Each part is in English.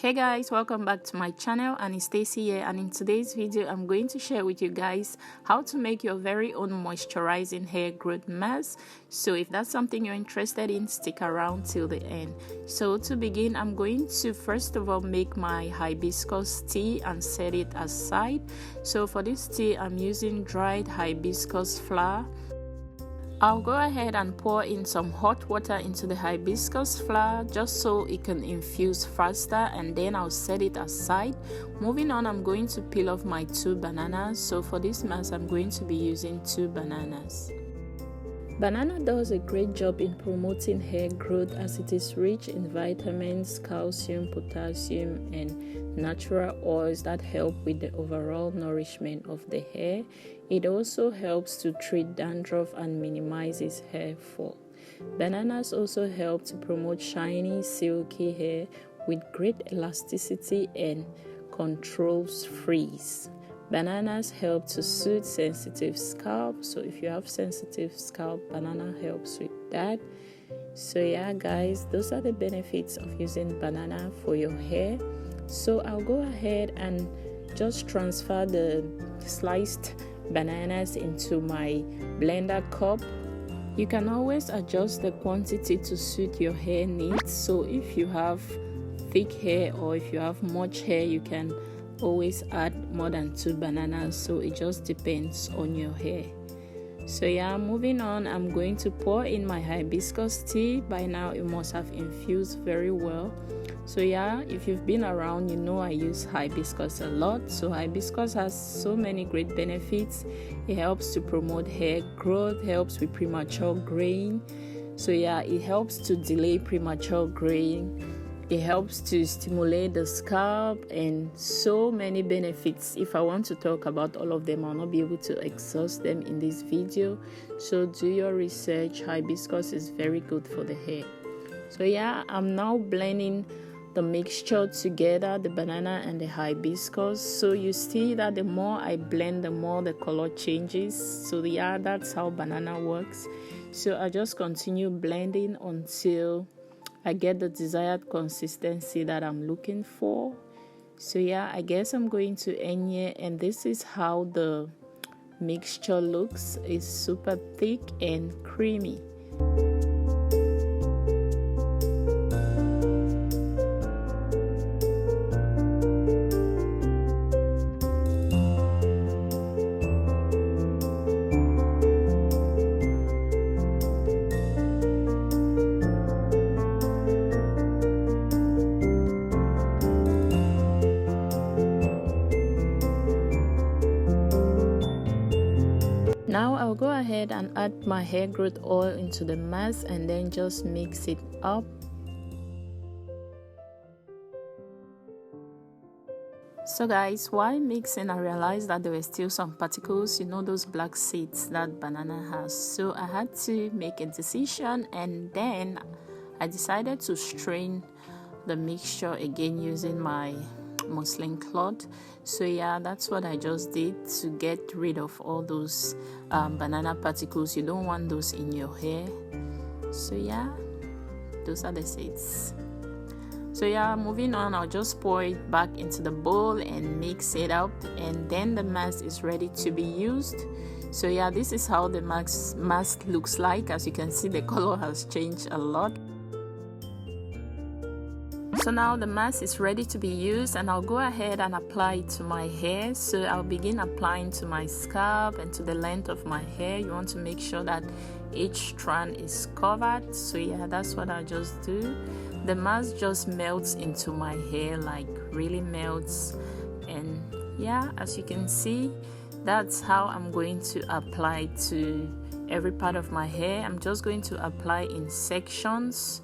Hey guys, welcome back to my channel, and it's Stacy here, and in today's video I'm going to share with you guys how to make your very own moisturizing hair growth mask. So if that's something you're interested in, stick around till the end. So to begin, I'm going to first of all make my hibiscus tea and set it aside. So for this tea I'm using dried hibiscus flower. I'll go ahead and pour in some hot water into the hibiscus flower just so it can infuse faster, and then I'll set it aside. Moving on, I'm going to peel off my 2 bananas. So for this mask I'm going to be using 2 bananas. Banana does a great job in promoting hair growth as it is rich in vitamins, calcium, potassium, and natural oils that help with the overall nourishment of the hair. It also helps to treat dandruff and minimizes hair fall. Bananas also help to promote shiny, silky hair with great elasticity and controls frizz. Bananas help to soothe sensitive scalp, so if you have sensitive scalp, banana helps with that. So yeah guys, those are the benefits of using banana for your hair. So I'll go ahead and just transfer the sliced bananas into my blender cup. You can always adjust the quantity to suit your hair needs. So if you have thick hair or if you have much hair, you can always add more than 2 bananas, so it just depends on your hair. So yeah, moving on, I'm going to pour in my hibiscus tea. By now it must have infused very well. So yeah, if you've been around, you know I use hibiscus a lot. So hibiscus has so many great benefits. It helps to promote hair growth, helps with premature graying. So yeah, it helps to delay premature graying. It helps to stimulate the scalp, and so many benefits. If I want to talk about all of them, I'll not be able to exhaust them in this video. So do your research. Hibiscus is very good for the hair. So yeah, I'm now blending the mixture together, the banana and the hibiscus. So you see that the more I blend, the more the color changes. So yeah, that's how banana works. So I just continue blending until I get the desired consistency that I'm looking for. So yeah, I guess I'm going to end here, and this is how the mixture looks. It's super thick and creamy. Now I'll go ahead and add my hair growth oil into the mask and then just mix it up. So guys, while mixing, I realized that there were still some particles, you know, those black seeds that banana has. So I had to make a decision, and then I decided to strain the mixture again using my muslin cloth. So yeah, that's what I just did to get rid of all those banana particles. You don't want those in your hair. So yeah, those are the seeds. So yeah, moving on, I'll just pour it back into the bowl and mix it up, and then the mask is ready to be used. So yeah, this is how the mask looks like. As you can see, the color has changed a lot. So now the mask is ready to be used, and I'll go ahead and apply it to my hair. So I'll begin applying to my scalp and to the length of my hair. You want to make sure that each strand is covered. So yeah, that's what I just do. The mask just melts into my hair, like really melts. And yeah, as you can see, that's how I'm going to apply to every part of my hair. I'm just going to apply in sections.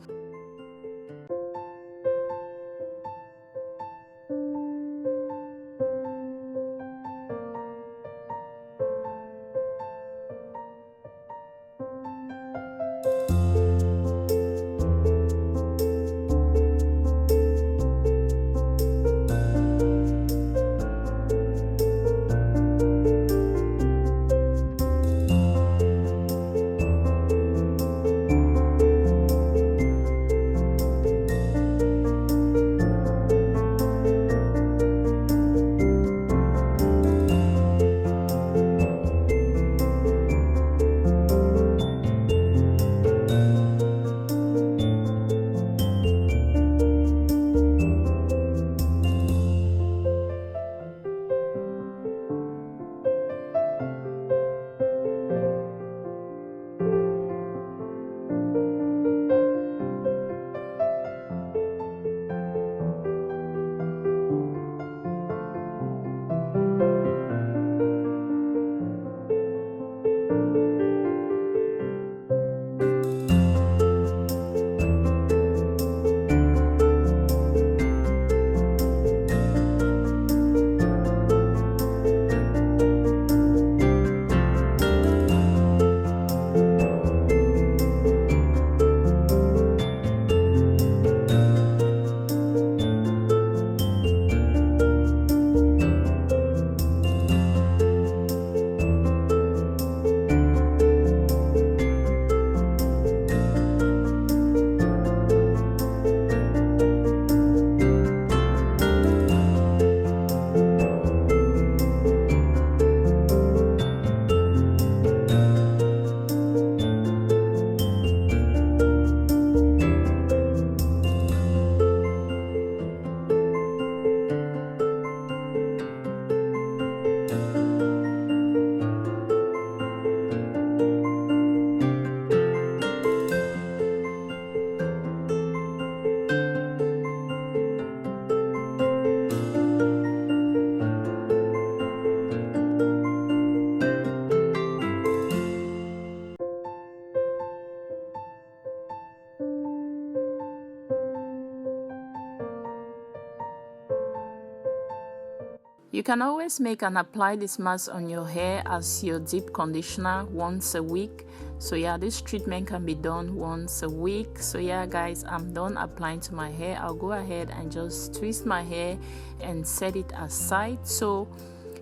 You can always make and apply this mask on your hair as your deep conditioner once a week. So yeah, this treatment can be done once a week. So yeah guys, I'm done applying to my hair. I'll go ahead and just twist my hair and set it aside. So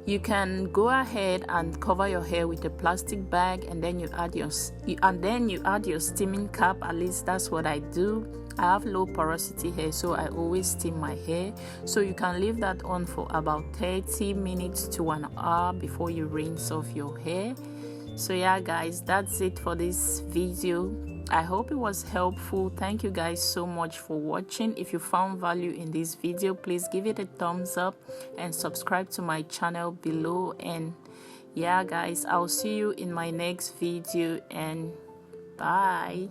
you can go ahead and cover your hair with a plastic bag, and then you add your steaming cap. At least that's what I do. I have low porosity hair, so I always steam my hair. So you can leave that on for about 30 minutes to an hour before you rinse off your hair. So yeah guys, that's it for this video. I hope it was helpful. Thank you guys so much for watching. If you found value in this video, please give it a thumbs up and subscribe to my channel below. And yeah guys, I'll see you in my next video, and bye.